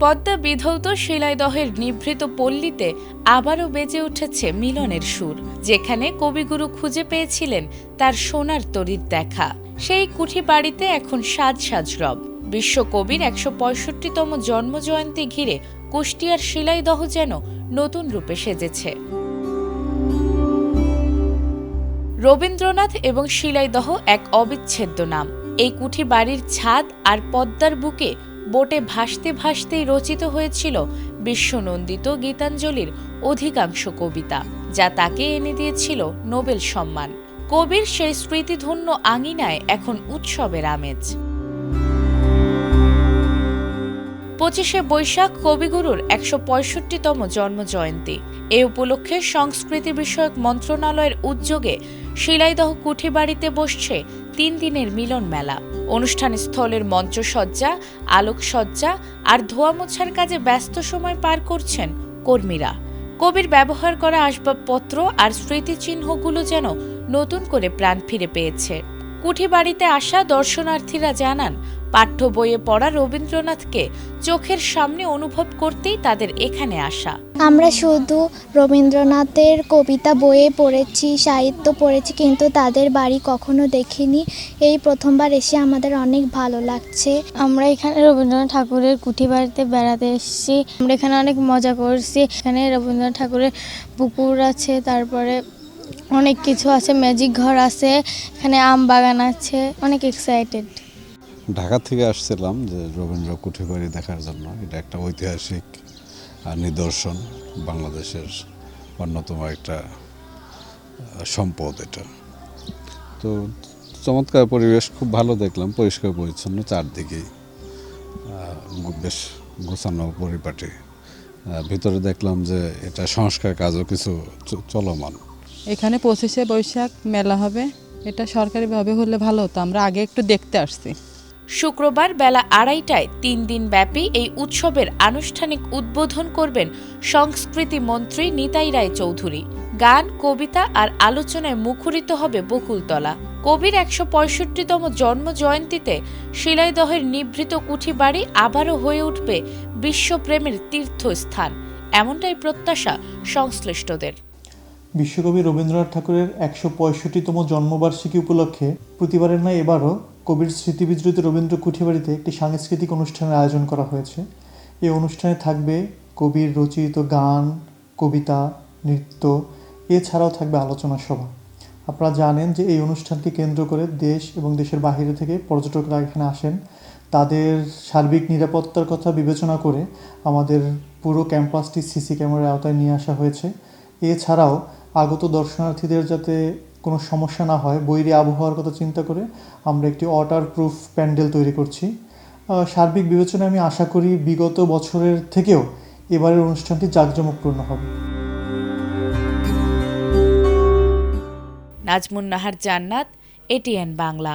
পদ্মা বিধৌত শিলাইদহের নিভৃত পল্লীতে আবারও বেজে উঠেছে মিলনের সুর, যেখানে কবিগুরু খুঁজে পেয়েছিলেন তার সোনার তরীর দেখা। সেই কুঠি বাড়িতে এখন সাজ সাজ রব। বিশ্বকবির ১৬৫তম জন্মজয়ন্তী ঘিরে কুষ্টিয়ার শিলাইদহ যেন নতুন রূপে সেজেছে। রবীন্দ্রনাথ এবং শিলাইদহ এক অবিচ্ছেদ্য নাম। এই কুঠি বাড়ির ছাদ আর পদ্মার বুকে বোটে ভাসতে ভাসতেই রচিত হয়েছিল বিশ্বনন্দিত গীতাঞ্জলির অধিকাংশ কবিতা, যা তাকে এনে দিয়েছিল নোবেল সম্মান। কবির সেই স্মৃতিধন্য আঙিনায় এখন উৎসবের আমেজ। ২৫শে বৈশাখ কবিগুরুর ১৬৫তম জন্মজয়ন্তী। এ উপলক্ষে সংস্কৃতি বিষয়ক মন্ত্রণালয়ের উদ্যোগে শিলাইদহ কুঠি বাড়িতে বসছে ৩ দিনের মিলন মেলা। অনুষ্ঠান স্থলের মঞ্চসজ্জা, আলোকসজ্জা আর ধোয়া মোছার কাজে ব্যস্ত সময় পার করছেন কর্মীরা। কবির ব্যবহার করা আসবাবপত্র আর স্মৃতিচিহ্নগুলো যেন নতুন করে প্রাণ ফিরে পেয়েছে। কুঠি বাড়িতে আসা দর্শনার্থীরা জানান, পাঠ্য বইয়ে পড়া রবীন্দ্রনাথকে চোখের সামনে অনুভব করতেই তাদের এখানে আসা। আমরা শুধু রবীন্দ্রনাথের কবিতা বইয়ে পড়েছি, সাহিত্য পড়েছি, কিন্তু তাদের বাড়ি কখনো দেখিনি। এই প্রথমবার এসে আমাদের অনেক ভালো লাগছে। আমরা এখানে রবীন্দ্রনাথ ঠাকুরের কুঠি বাড়িতে বেড়াতে এসেছি। আমরা এখানে অনেক মজা করছি। এখানে রবীন্দ্রনাথ ঠাকুরের পুকুর আছে, তারপরে অনেক কিছু আছে, ম্যাজিক ঘর আছে, এখানে আম বাগান আছে। অনেক এক্সাইটেড। ঢাকা থেকে আসছিলাম যে রবীন্দ্র কুঠি বাড়ি দেখার জন্য। এটা একটা ঐতিহাসিক নিদর্শন, বাংলাদেশের অন্যতম একটা সম্পদ এটা। তো চমৎকার পরিবেশ, খুব ভালো দেখলাম, পরিষ্কার পরিচ্ছন্ন চারদিকেই, বেশ গোছানো পরিপাটি। ভিতরে দেখলাম যে এটা সংস্কার কাজও কিছু চলমান। এখানে ২৫শে বৈশাখ মেলা হবে, এটা সরকারিভাবে হলে ভালো হতো, আমরা আগে একটু দেখতে আসছি। শুক্রবার বেলা ২:৩০টায় ৩ দিন ব্যাপী এই উৎসবের আনুষ্ঠানিক উদ্বোধন করবেন সংস্কৃতি মন্ত্রী নিতাই রায় চৌধুরী। গান, কবিতা আর আলোচনায় মুখরিত হবে বকুলতলা। কবির ১৬৫তম জন্মজয়ন্তীতে শিলাইদহের নিভৃত কুঠি বাড়ি আবারও হয়ে উঠবে বিশ্বপ্রেমের তীর্থস্থান, এমনটাই প্রত্যাশা সংশ্লিষ্টদের। বিশ্বকবি রবীন্দ্রনাথ ঠাকুরের ১৬৫তম জন্মবার্ষিকী উপলক্ষে প্রতিবারের ন্যায় এবারও কবির স্মৃতিবিজড়িত রবীন্দ্র কুঠিবাড়িতে একটি সাংস্কৃতিক অনুষ্ঠানের আয়োজন করা হয়েছে। এই অনুষ্ঠানে থাকবে কবির রচিত গান, কবিতা, নৃত্য, এছাড়াও থাকবে আলোচনা সভা। আপনারা জানেন যে এই অনুষ্ঠানকে কেন্দ্র করে দেশ এবং দেশের বাইরে থেকে পর্যটকরা এখানে আসেন। তাদের সার্বিক নিরাপত্তার কথা বিবেচনা করে আমাদের পুরো ক্যাম্পাসটি সিসি ক্যামেরার আওতায় নিয়ে আসা হয়েছে। এছাড়াও আগত দর্শনার্থীদের যাতে কোনো সমস্যা না হয়, বৈরী আবহাওয়ার কথা চিন্তা করে আমরা একটি ওয়াটারপ্রুফ প্যান্ডেল তৈরি করছি। সার্বিক বিবেচনায় আমি আশা করি বিগত বছরের থেকেও এবারের অনুষ্ঠানটি জাঁকজমকপূর্ণ হবে। নাজমুন নাহার জান্নাত, এটিএন বাংলা।